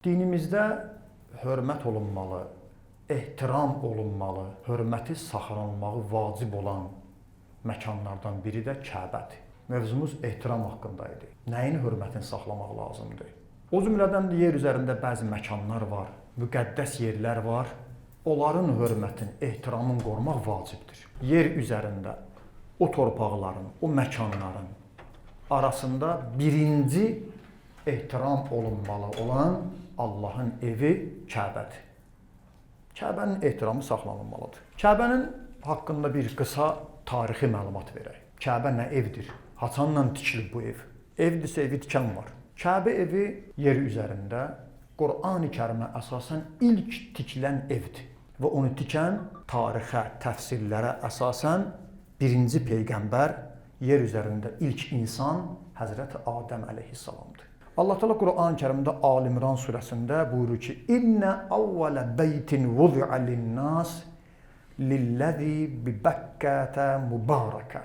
Dinimizdə hörmət olunmalı, ehtiram olunmalı, hörməti saxlanılmağı vacib olan məkanlardan biri də Kəbədir. Mövzumuz ehtiram haqqında idi. Nəyin hörmətini saxlamaq lazımdır? O cümlədən də yer üzərində bəzi məkanlar var, müqəddəs yerlər var. Onların hörmətini, ehtiramını qorumaq vacibdir. Yer üzərində o torpaqların, o məkanların arasında birinci ehtiram olunmalı olan Allahın evi Kəbədir. Kəbənin ehtiramı saxlanılmalıdır. Kəbənin haqqında bir qısa tarixi məlumat verək. Kəbə nə evdir? Haçanla tikilib bu ev? Evdirsə evi tikən var. Kəbə evi yer üzərində Qur'an-ı Kərimə əsasən ilk tikilən evdir. Və onu tikən tarixə, təfsirlərə əsasən birinci peyğəmbər, yer üzərində ilk insan Həzrəti Adəm əleyhissalamdır. Allah Teala Qur'an-ı Kərimdə Al-İmran surəsində buyurur ki: "İnne awwala beytin vudi'a lin-nas lillazi bi Bəkkətə mubaraka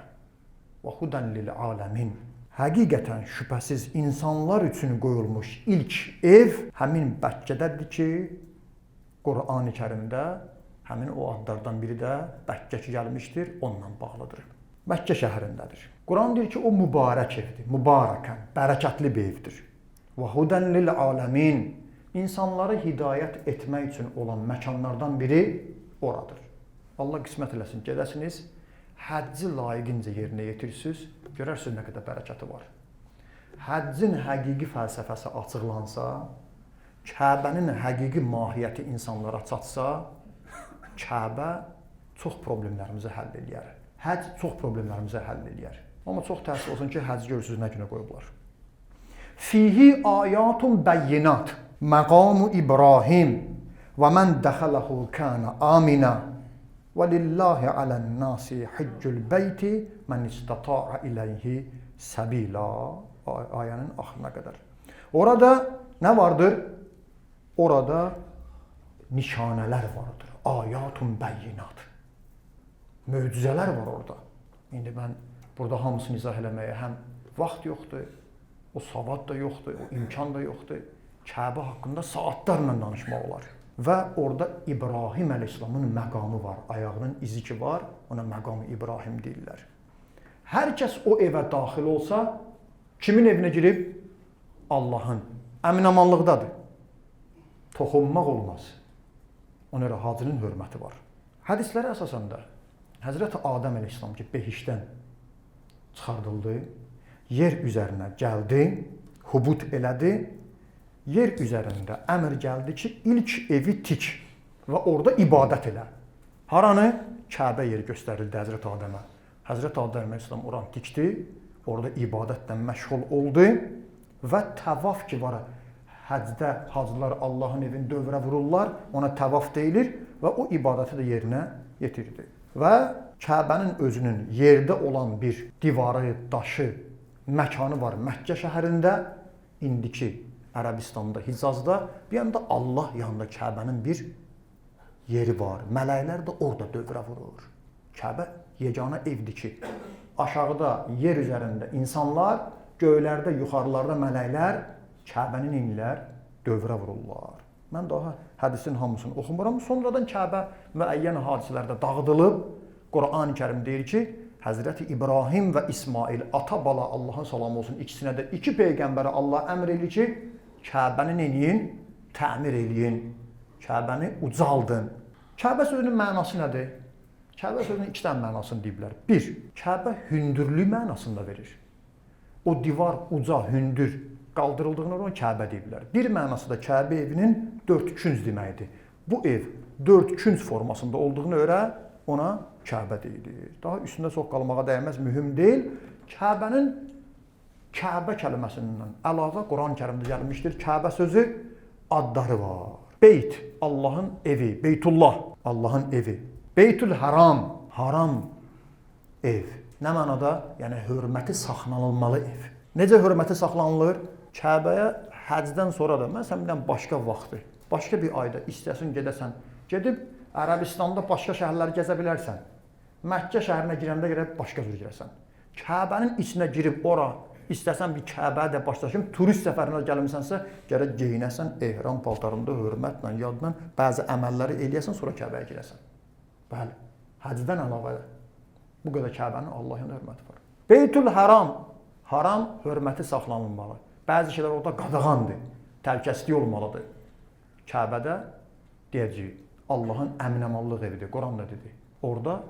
və hudan lil-alamin." Həqiqətən şübhəsiz insanlar üçün qoyulmuş ilk ev həmin Bəkkədədir ki, Qur'an-ı Kərimdə həmin o adlardan biri də Bəkkə ki gəlmişdir, onunla bağlıdır. Məkkə şəhərindədir. Quran deyir ki, o mübarək evdir, mübarəkən, bərəkətli bir evdir. Və hudən lil-alamin, insanları hidayət etmək üçün olan məkanlardan biri oradır. Allah qismət eləsin, gedəsiniz, həcci layiqincə yerinə yetirsiniz, görərsiniz nə qədər bərəkəti var. Həccin həqiqi fəlsəfəsi açıqlansa, Kəbənin həqiqi mahiyyəti insanlara çatsa, Kəbə çox problemlərimizi həll eləyər. Həcc çox problemlərimizi həll eləyər. Amma çox təəssüf olsun ki, həcc görürsünüz nə günə qoyublar. Fihi ayatun bəyyinat məqamu İbrahim və mən dəxələhu kənə amina və lillahi alən-nasi hiccül beyti mən istata'a iləyhi səbila. Ayənin axırına qədər. Orada nə vardır? Orada nişanələr vardır. Ayatun bəyyinat. Möcüzələr var orada. İndi mən burada hamısını izah eləməyə həm vaxt yoxdur, o savad da yoxdur, o imkan da yoxdur. Kəbə haqqında saatlarla danışmaq olar. Və orada İbrahim əleyhissalamın məqamı var. Ayağının izi ki var, ona məqamı İbrahim deyirlər. Hər kəs o evə daxil olsa, kimin evinə girib? Allahın. Əmin-amanlıqdadır. Toxunmaq olmaz. Ona görə hacının hörməti var. Hədislərə əsasən də Həzrəti Adəm əleyhissalam ki, behişdən çıxardıldı, yer üzərinə gəldi, hubut elədi, yer üzərində əmr gəldi ki, ilk evi tik və orada ibadət elə. Haranı? Kəbə yeri göstərildi Həzrəti Adəmə. Həzrəti Adəm əleyhissalam oranı tikdi, orada ibadətlə məşğul oldu və təvaf ki var, həcdə hacılar Allahın evini dövrə vururlar, ona təvaf deyilir və o ibadəti də yerinə yetirdi. Və Kəbənin özünün yerdə olan bir divarı, daşı, məkanı var Məkkə şəhərində, indiki Ərəbistanda, Hicazda, bir yanda Allah yanında Kəbənin bir yeri var. Mələklər də orada dövrə vurur. Kəbə yeganə evdir ki, aşağıda yer üzərində insanlar, göylərdə, yuxarılarda mələklər Kəbənin inlər dövrə vururlar. Mən daha hədisin hamısını oxumuram. Sonradan Kəbə müəyyən hadisələrdə dağıdılıb. Qur'an-ı Kərim deyir ki, Həzrəti İbrahim və İsmail, ata-bala Allahın salamı olsun, ikisinə də iki peyğəmbərə Allah əmr edir ki, Kəbəni eləyin, təmir eləyin, Kəbəni ucaldın. Kəbə sözünün mənası nədir? Kəbə sözünün iki dənə mənasını deyiblər. Bir, Kəbə hündürlük mənasında verir. O divar uca, hündür qaldırıldığını ona Kəbə deyiblər. Bir mənası da Kəbə evinin dörd künc deməkdir. Bu ev dörd künc formasında olduğuna görə ona Kəbə deyilir. Daha üstündə çox qalmağa dəyməz, mühüm deyil. Kəbənin Kəbə kəlməsindən əlavə Quran-ı Kərimdə gəlmişdir. Kəbə sözü adları var. Beyt, Allahın evi, Beytullah, Allahın evi. Beytül Haram, haram ev. Nə mənada? Yəni hörməti saxlanılmalı ev. Necə hörməti saxlanılır? Kəbəyə həcdən sonra da, mən bilən başqa vaxtı, başqa bir ayda istəsən gedəsən, gedib Ərəbistanda başqa şəhərləri gəzə bilərsən. Məkkə şəhərinə girəndə gəlib başqa cür girəsən. Kəbənin içinə girib ora İstəsən bir Kəbəyə də başlaşım, turist səfərinə gəlmisənsə, gərək geyinəsən, ehram paltarında, hörmətlə, yadla bəzi əməlləri eləyəsən, sonra Kəbəyə girəsən. Bəli, həcdən əlavə bu qədər Kəbənin Allah yanında hörməti var. Beytül Haram, haram hörməti saxlanılmalı. Bəzi şeylər orada qadağandır, təhlükəsizlik olmalıdır. Kəbədə deyəcəyik, Allahın əminəmallıq evidir, Quran da dedi. Orada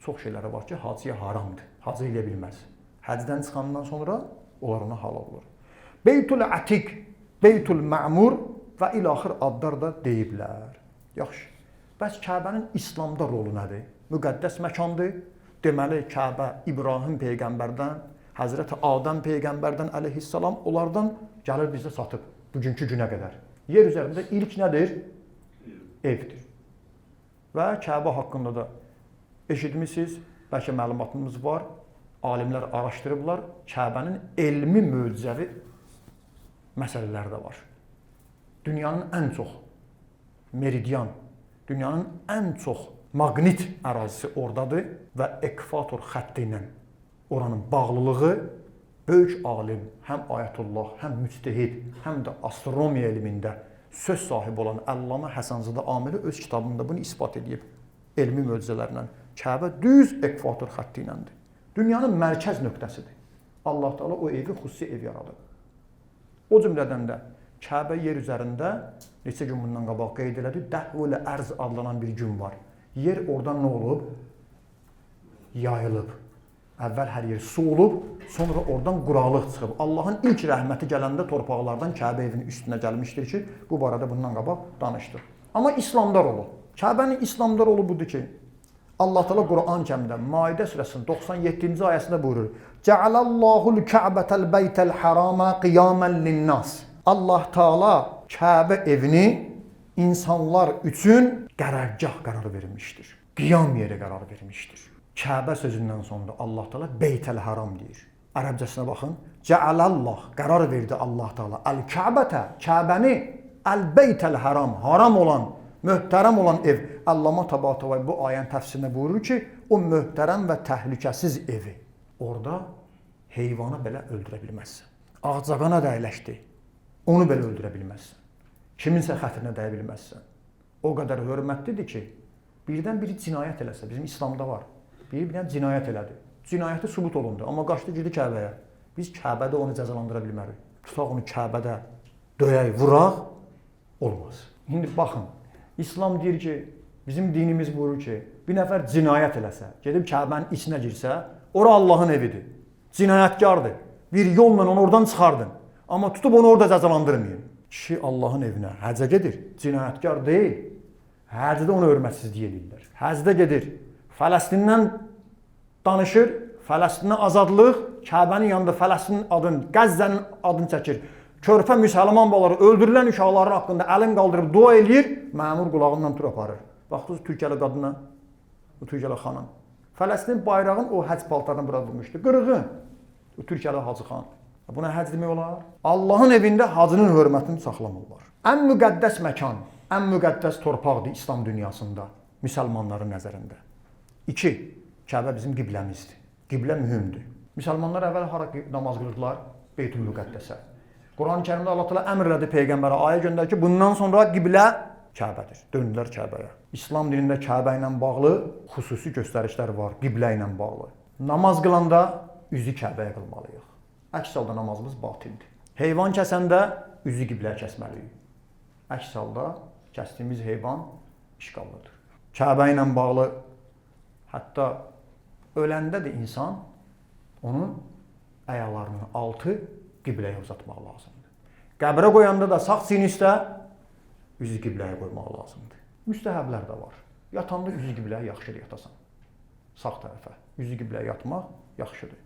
çox şeyləri var ki, hacıya haramdır, hacı eləyə bilməz. Həcdən çıxandan sonra onlar ona halal olur. Beytül Ətiq, Beytül Mə'mur və ilaxır adlar da deyiblər. Yaxşı, bəs Kəbənin İslamda rolu nədir? Müqəddəs məkandır. Deməli, Kəbə İbrahim Peyğəmbərdən, Həzrəti Adəm Peyğəmbərdən əleyhissalam onlardan gəlir bizə satıb bugünkü günə qədər. Yer üzərində ilk nədir? Evdir. Və Kəbə haqqında da eşitmişsiniz, bəlkə məlumatımız var. Alimlər araşdırıblar, Kəbənin elmi möcüzəvi məsələləri də var. Dünyanın ən çox meridyan, dünyanın ən çox maqnit ərazisi oradadır və ekvator xətti ilə oranın bağlılığı böyük alim, həm ayətullah, həm müctehid, həm də astronomiya elmində söz sahibi olan Əllamə Həsənzadə Amili öz kitabında bunu isbat edib elmi möcüzələrlə. Kəbə düz ekvator xətti iləndir. Dünyanın mərkəz nöqtəsidir. Allah Teala o evi xüsusi ev yaradıb. O cümlədən də Kəbə yer üzərində neçə gün bundan qabaq qeyd elədi, Dəhvul Ərz adlanan bir gün var. Yer oradan nə olub? Yayılıb. Əvvəl hər yer su olub, sonra oradan quraqlıq çıxıb. Allahın ilk rəhməti gələndə torpaqlardan Kəbə evinin üstünə gəlmişdir ki, bu barədə bundan qabaq danışdıq. Amma İslamda rolu. Kəbənin İslamda rolu budur ki, Allah Teala Quran-Kərimdə Maidə surəsinin 97-ci ayəsində buyurur: "Cəalallahu'l Kə'bətəl beytəl harama qiyamen lin-nas." Allah Teala Kəbə evini insanlar üçün qərargah qərar vermişdir. Qiyam yeri qərar vermişdir. Kəbə sözündən sonra Allah Teala Beytəl Haram deyir. Ərəbcəsinə baxın. Cəalallah qərar verdi Allah Teala el-Kəbətə, Kəbəni el-Beytəl Haram, haram olan, möhtərəm olan ev. Allama Tabatavay bu ayənin təfsirində buyurur ki, o möhtərəm və təhlükəsiz evi. Orada heyvanı belə öldürə bilməzsən. Ağcaqana da əyləşdi. Onu belə öldürə bilməzsən. Kiminsə xətrinə dəyə bilməzsən. O qədər hörmətlidir ki, birdən biri cinayət eləsə, bizim İslamda var. Birdən cinayət elədi. Cinayəti sübut olundu, amma qaçdı girdi Kəbəyə. Biz Kəbədə onu cəzalandıra bilmərik. Tutaq onu Kəbədə döyək, vuraq, olmaz. İndi baxın, İslam deyir ki, bizim dinimiz buyurur ki, bir nəfər cinayət eləsə, gedib Kəbənin içinə girsə, ora Allahın evidir. Cinayətkardır. Bir yolla onu oradan çıxardın. Amma tutub onu orada cəzalandırmayın. Kişi Allahın evinə həcə gedir, cinayətkar deyil. Həcdə onu hörmətsizlik edirlər. Həcdə gedir, Fələstindən danışır, Fələstinə azadlıq, Kəbənin yanında Fələstinin adını, Qəzzənin adını çəkir. Körpə müsəlman balaları öldürülən uşaqların haqqında əlin qaldırıb dua eləyir, məmur qulağından tur aparır. Baxdınız Türkiyəli qadına, o Türkiyəli xanım. Fələstin bayrağın o həc paltarını bura vurmuşdu. Qırğın, o Türkiyəli Hacı xan. Buna həc demək olar. Allahın evində hacının hörmətini saxlamırlar. Ən müqəddəs məkan, ən müqəddəs torpaqdır İslam dünyasında, müsəlmanların nəzərində. 2. Kəbə bizim qibləmizdir. Qiblə mühümdür. Müsəlmanlar əvvəl hara namaz qılırdılar? Beytül Müqəddəsə. Quran-ı Kərimdə Allah Teala əmr elədi Peyğəmbərə, ayə göndərir ki, bundan sonra qiblə Kəbədir. Döndülər Kəbəyə. İslam dinində Kəbə ilə bağlı xüsusi göstərişlər var, qiblə ilə bağlı. Namaz qılanda üzü Kəbəyə qılmalıyıq. Əks halda namazımız batildir. Heyvan kəsəndə üzü qibləyə kəsməliyik. Əks halda kəsdiyimiz heyvan işğallıdır. Kəbə ilə bağlı hətta öləndə də insan onun əyaqlarının altı qibləyə uzatmaq lazımdır. Qəbrə qoyanda da sağ sinistə üzü qibləyə qoymaq lazımdır. Müstəhəblər də var. Yatanda üzü qibləyə yaxşıdır yatasan. Sağ tərəfə üzü qibləyə yatmaq yaxşıdır.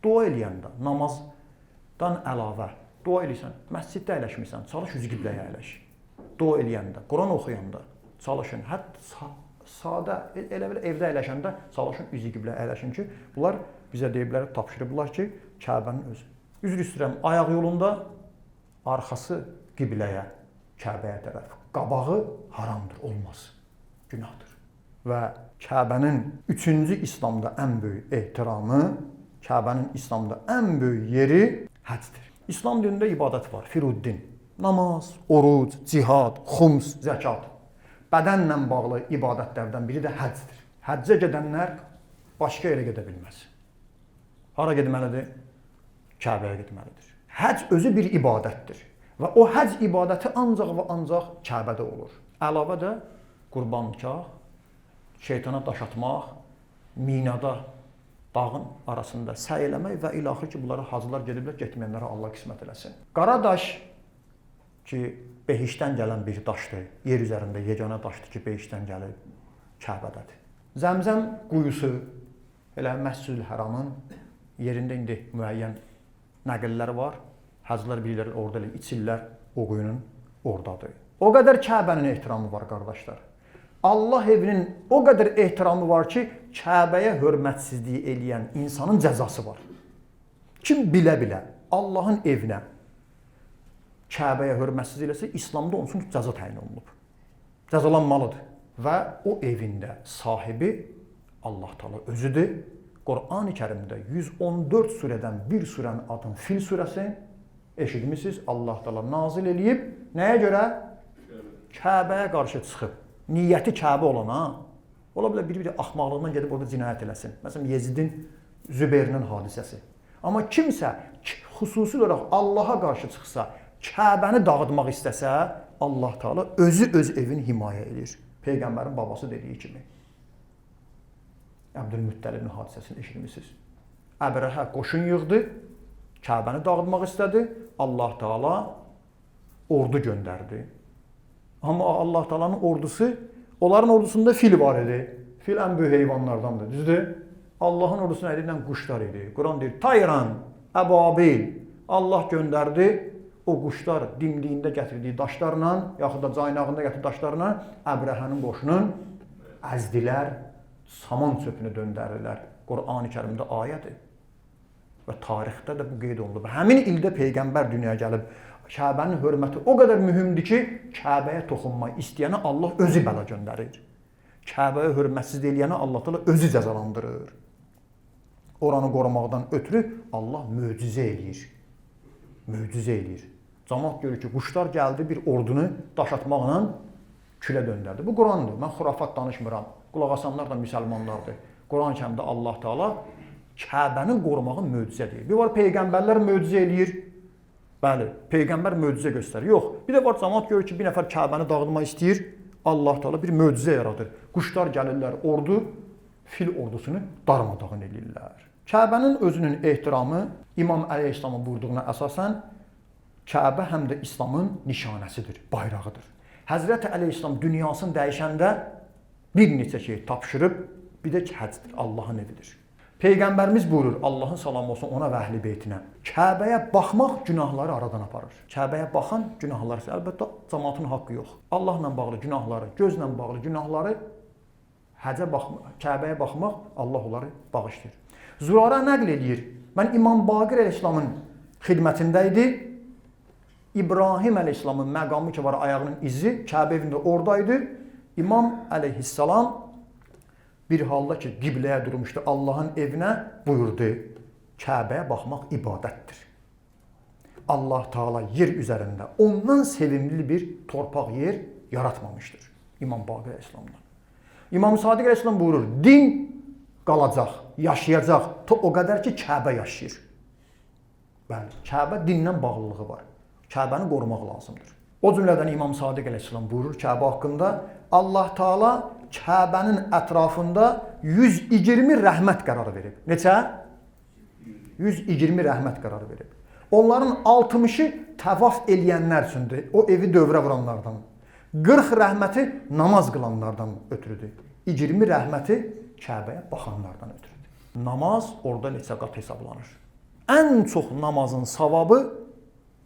Dua eləyəndə, namazdan əlavə dua eləyirsən, məsciddə əyləşmirsən, çalış üzü qibləyə əyləş. Dua eləyəndə, Quran oxuyanda çalışın, hətta sadə, elə evdə əyləşəndə çalışın üzü qibləyə əyləşin ki, bunlar bizə deyiblər, tapşırıblar ki, Kəbənin özü. Üzr istəyirəm, ayaq yolunda arxası qibləyə, Kəbəyə tərəf, qabağı haramdır, olmaz, günahdır. Və Kəbənin 3-cü İslamda ən böyük ehtiramı, Kəbənin İslamda ən böyük yeri Həcdir. İslam dinində ibadət var. Firuddin. Namaz, oruc, cihad, xums, zəkat. Bədənlə bağlı ibadətlərdən biri də həcdir. Həccə gedənlər başqa yerə gedə bilməz. Hara getməlidir? Kəbəyə getməlidir. Həcc özü bir ibadətdir. Və o həcc ibadəti ancaq və ancaq Kəbədə olur. Əlavə də qurbannikah, şeytana daş atmaq, minada dağın arasında səy eləmək və ilaxır ki, bunlara hacılar gediblər, getməyənlərə Allah qismət eləsin. Qara daş ki, behişdən gələn bir daşdır, yer üzərində yeganə daşdır ki, behişdən gəlib Kəbədədir. Zəmzəm quyusu, elə Məscid-ül Həramın yerində indi müəyyən nəqillər var. Hacılar bilirlər, orada elə içirlər, o quyunun oradadır. O qədər Kəbənin ehtiramı var, qardaşlar. Allah evinin o qədər ehtiramı var ki, Kəbəyə hörmətsizliyi eləyən insanın cəzası var. Kim bilə-bilə Allahın evinə, Kəbəyə hörmətsizlik eləsə, İslamda onun üçün cəza təyin olunub. Cəzalanmalıdır. Və o evində sahibi Allah Teala özüdür. Qur'an-ı Kərimdə 114 surədən bir surənin adını Fil surəsi eşitmisiniz, Allah Teala nazil eləyib. Nəyə görə? Kəbəyə qarşı çıxıb. Niyyəti Kəbə olana, ola bilər bir axmaqlığından gedib orada cinayət eləsin. Məsələn, Yezidin, Zübeyrinin hadisəsi. Amma kimsə xüsusi olaraq Allaha qarşı çıxsa, Kəbəni dağıtmaq istəsə, Allah Teala özü öz evini himayə edir. Peyğəmbərin babası dediyi kimi. Əbdülmüttəlibin hadisəsini eşitmisiniz. Əbrəhə qoşun yığdı, Kəbəni dağıtmaq istədi, Allah Teala ordu göndərdi. Amma Allah Teala'nın ordusu, onların ordusunda fil var idi. Fil ən böyük heyvanlardandır, düzdür? Allahın ordusu nə edirlər? Quşlar idi. Quran deyir, Tayran, Əbabil. Allah göndərdi, o quşlar dimliyində gətirdiyi daşlarla, yaxud da caynağında gətirdiyi daşlarla Əbrəhənin qoşunun əzdilər, saman çöpünü döndərdilər. Qur'an-ı Kərimdə ayədir. Və tarixdə də bu qeyd olunub. Həmin ildə Peyğəmbər dünyaya gəlib, Kəbənin hörməti o qədər mühümdür ki, Kəbəyə toxunmaq istəyənə Allah özü bəla göndərir. Kəbəyə hörmətsiz eləyənə Allah Teala özü cəzalandırır. Oranı qorumaqdan ötürü Allah möcüzə eləyir. Möcüzə eləyir. Camaat görür ki, quşlar gəldi bir ordunu daş atmaqla külə döndərdi. Bu Qurandır. Mən xurafat danışmıram. Qulaq asanlar da müsəlmanlardır. Quran-ı Kərimdə Allah Teala Kəbənin qorumağı möcüzə deyir. Bir var peyğəmbərlər möcüzə eləyir. Bəli, peyğəmbər möcüzə göstərir. Yox, bir də var camaat görür ki, bir nəfər Kəbəni dağıtmaq istəyir. Allah Teala bir möcüzə yaradır. Quşlar gəlirlər, ordu fil ordusunu darmadağın eləyirlər. Kəbənin özünün ehtiramı İmam Əleyhisselamın buyurduğuna əsasən Kəbə həm də İslamın nişanəsidir, bayrağıdır. Həzrəti Əleyhisselam dünyasını dəyişəndə bir neçə şey tapşırıb, bir də ki, həccdir, Allahın evidir. Peyğəmbərimiz buyurur, Allahın salamı olsun ona və əhl-i beytinə. Kəbəyə baxmaq günahları aradan aparır. Kəbəyə baxan günahlar, əlbəttə cəmaatın haqqı yox. Allahla bağlı günahları, gözlə bağlı günahları, həcə baxmaq, Kəbəyə baxmaq Allah onları bağışlayır. Zürara nəql edir. Mən İmam Baqir Əleyhisselamın xidmətində idi. İbrahim Əleyhisselamın məqamı ki var, ayağının izi Kəbə evində oradaydı. İmam Əleyhisselam bir halda ki, qibləyə durmuşdu, Allahın evinə buyurdu, Kəbəyə baxmaq ibadətdir. Allah Teala yer üzərində ondan sevimli bir torpaq yer yaratmamışdır. İmam Baqir Əleyhisselamdan. İmam Sadiq Əleyhisselam buyurur, din qalacaq, yaşayacaq, o qədər ki, Kəbə yaşayır. Bəli, Kəbə dindən bağlılığı var. Kəbəni qorumaq lazımdır. O cümlədən İmam Sadiq Əleyhisselam buyurur Kəbə haqqında, Allah Teala Kəbənin ətrafında 120 rəhmət qərarı verib. Neçə? 120 rəhmət qərarı verib. Onların 60-ı təvaf eləyənlər üçündür, o evi dövrə vuranlardan. 40 rəhməti namaz qılanlardan ötürüdür. 20 rəhməti Kəbəyə baxanlardan ötürüdür. Namaz orada neçə qat hesablanır. Ən çox namazın savabı,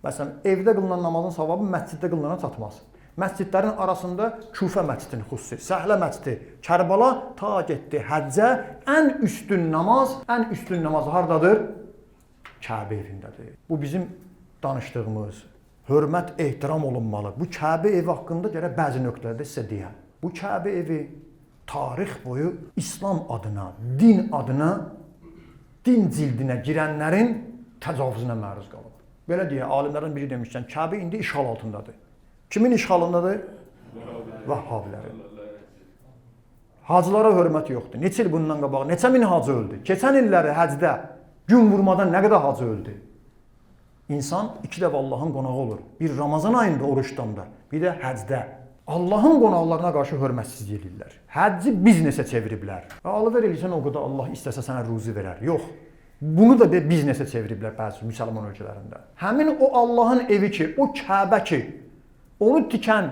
məsələn, evdə qılınan namazın savabı məsciddə qılınana çatmaz. Məscidlərin arasında Küfə məscidini xüsusi, Səhlə məscidi, Kərbala ta getdi həccə, ən üstün namaz hardadır? Kəbə evindədir. Bu bizim danışdığımız, hörmət, ehtiram olunmalı. Bu Kəbə evi haqqında gərək bəzi nöqtələrdə sizə deyəm. Bu Kəbə evi tarix boyu İslam adına, din adına, din cildinə girənlərin təcavüzünə məruz qalıb. Belə deyə alimlərdən biri demişkən, Kəbə indi işğal altındadır. Kimin işğalındadır? Vəhhabilərin. Hacılara hörmət yoxdur. Neçə il bundan qabaq, neçə min hacı öldü. Keçən illəri həcdə gün vurmadan nə qədər hacı öldü. İnsan iki dəfə Allahın qonağı olur. Bir Ramazan ayında oruçdanda, bir də həcdə. Allahın qonaqlarına qarşı hörmətsizlik edirlər. Həcci biznesə çeviriblər. Alıver eləyirsən o qədər Allah istəsə sənə ruzi verər. Yox. Bunu da biznesə çeviriblər bəzi müsəlman ölkələrində. Həmin o Allahın evi ki, o Kəbə ki, onu tikən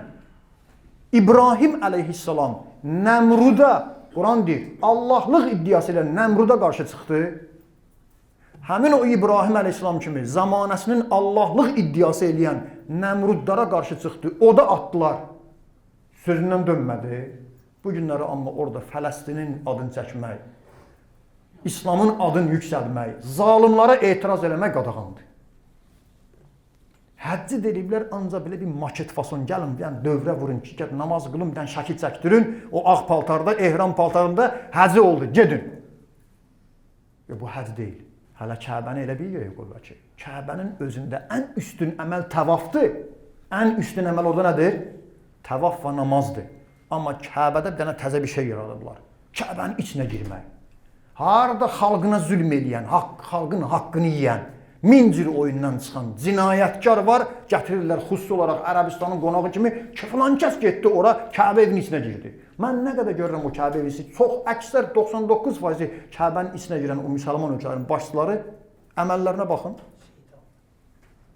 İbrahim əleyhissalam Nəmruda, Quran deyir, Allahlıq iddiası ilə Nəmruda qarşı çıxdı. Həmin o İbrahim əleyhissalam kimi zamanəsinin Allahlıq iddiası eləyən Nəmrudlara qarşı çıxdı. O da atdılar. Sözündən dönmədi. Bu günləri amma orada Fələstinin adını çəkmək, İslamın adını yüksəlmək, zalimlara etiraz eləmək qadağandır. Həcci deyiblər, ancaq belə bir maket fason gəlin, yəni dövrə vurun ki, namaz qılın, bir şəkil çəkdirin, o ağ paltarda, ehram paltarında həcci oldu, gedin. Bu həcc deyil. Hələ Kəbəni elə bir yerə qoyur ki, Kəbənin özündə ən üstün əməl təvafdır. Ən üstün əməl orada nədir? Təvaf və namazdır. Amma Kəbədə bir dənə təzə bir şey yaradıblar. Kəbənin içinə girmək. Harada xalqına zülm eləyən, xalqın haqqını yiyən, min cür oyundan çıxan cinayətkar var, gətirirlər xüsusi olaraq Ərəbistanın qonağı kimi filan kəs getdi ora, Kəbə evinin içinə girdi. Mən nə qədər görürəm o Kəbə evisi, çox əksər 99% Kəbənin içinə girən o müsəlman ölkələrin başçıları əməllərinə baxın.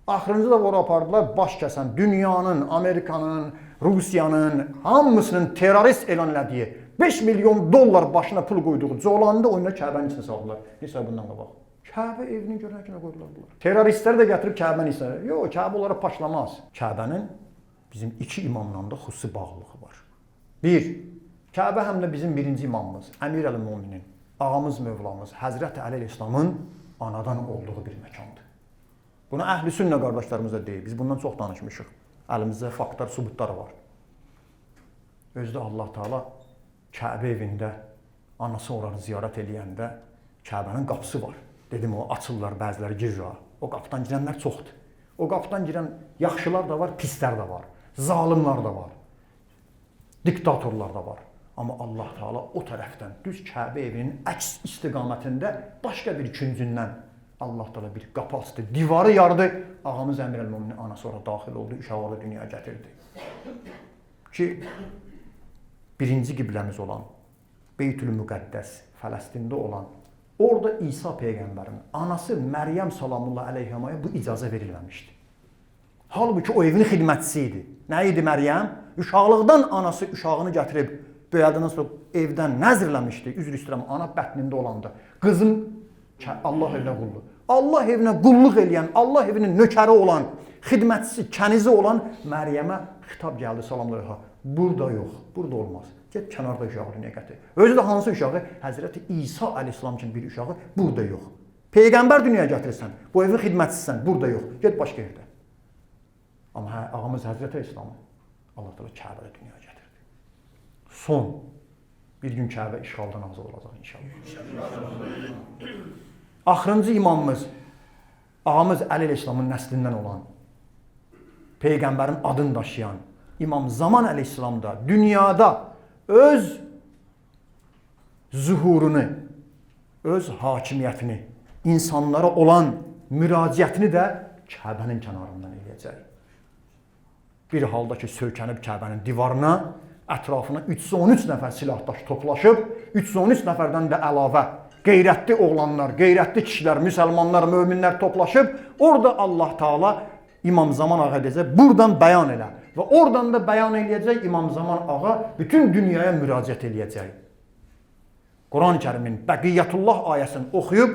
Axırıncı da ora apardılar, baş kəsən dünyanın, Amerikanın, Rusiyanın hamısının terörist elan elədiyi 5 milyon dollar başına pul qoyduğu Colanında oyuna Kəbənin içinə saldılar. Neçə bundan qabaq. Kəbə evini görən kimi qoydular bunlar. Teröristlər də gətirib Kəbəni istəyir. Yox, Kəbə onlara paşlamaz. Kəbənin bizim iki imamla da xüsusi bağlılığı var. Bir, Kəbə həm də bizim birinci imamımız, Əmir əl-Müminin, ağamız Mövlamız, Həzrəti Əli İslamın anadan olduğu bir məkandır. Bunu əhl-i sünnə qardaşlarımız da deyib. Biz bundan çox danışmışıq. Əlimizdə faktlar, sübutlar var. Özdə Allah Teala Kəbə evində anası oranı ziyarət eləyəndə Kəbənin qapısı var. Dedim o açırlar, bəziləri girir. O qapıdan girənlər çoxdur. O qapıdan girən yaxşılar da var, pislər də var. Zalimlar da var. Diktatorlar da var. Amma Allah Teala o tərəfdən düz Kəbə evinin əks istiqamətində başqa bir küncündən Allah Teala bir qapı açdı, divarı yardı. Ağamız Əmir əl-Müminin anası orada daxil oldu, uşağı dünyaya gətirdi. Ki birinci qibləmiz olan Beytül-Müqəddəs, Fələstində olan, orada İsa Peyğəmbərin anası Məryəm salamullah əleyhəmaya bu icazə verilməmişdi. Halbuki o evin xidmətçisi idi. Nə idi Məryəm? Uşaqlıqdan anası uşağını gətirib, böyüdəndən sonra evdən nəzrləmişdi. Üzr istəyirəm, ana bətnində olanda. Qızım Allah evinə qulluq. Allah evinə qulluq eləyən, Allah evinin nökəri olan, xidmətçisi, kənizi olan Məryəmə xitab gəldi salamlayha. Burada yox, burada olmaz. Get kənarda uşağı dünyaya gətir. Özü də hansı uşağı? Həzrəti İsa əleyhissalam kimi bir uşağı burada yox. Peyğəmbər dünyaya gətirirsən, bu evin xidmətçisisən, burada yox. Get başqa yerdə. Amma ağamız Həzrəti İslamı Allah Teala Kəbədə dünyaya gətirdi. Son bir gün Kəbə işğaldan azad olacaq inşallah. Axırıncı imamımız ağamız Əli əleyhissalamın nəslindən olan, Peyğəmbərin adını daşıyan İmam Zaman əleyhissalam da dünyada öz zuhurunu, öz hakimiyyətini, insanlara olan müraciətini də Kəbənin kənarından eləyəcək. Bir halda ki, söykənib Kəbənin divarına, ətrafına 313 nəfər silahdaş toplaşıb, 313 nəfərdən də əlavə qeyrətli oğlanlar, qeyrətli kişilər, müsəlmanlar, möminlər toplaşıb, orada Allah Teala İmam Zaman ağa edəcək, buradan bəyan elə. Və oradan da bəyan eləyəcək İmam Zaman ağa bütün dünyaya müraciət eləyəcək. Quran-ı Kərimin Bəqiyyətullah ayəsini oxuyub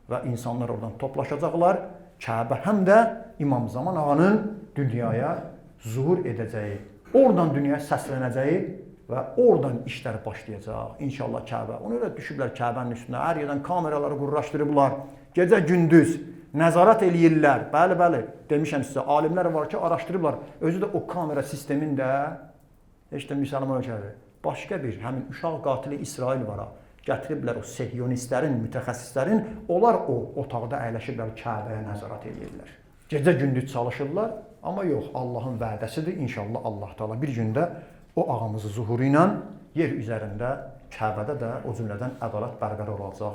və insanlar oradan toplaşacaqlar. Kəbə həm də İmam Zaman ağanın dünyaya zuhur edəcəyi, oradan dünyaya səslənəcəyi və oradan işlər başlayacaq. İnşallah Kəbə. Onu da düşüblər Kəbənin üstünə. Hər yerdən kameraları qurlaşdırıblar. Gecə gündüz nəzarət eləyirlər. Bəli, bəli. Demişəm sizə, alimlər var ki, araşdırıblar. Özü də o kamera sistemində, işte müsəlman ölkələri, başqa bir, həmin uşaq qatili İsrail var. Gətiriblər o sehyonistlərin, mütəxəssislərin, onlar o otaqda əyləşiblər Kəbəyə nəzarət edirlər. Gecə-gündüz çalışırlar, amma yox, Allahın vədəsidir. İnşallah Allah Taala bir gündə o ağamızın zuhuru ilə yer üzərində, Kəbədə də o cümlədən ədalət bərqərar olacaq.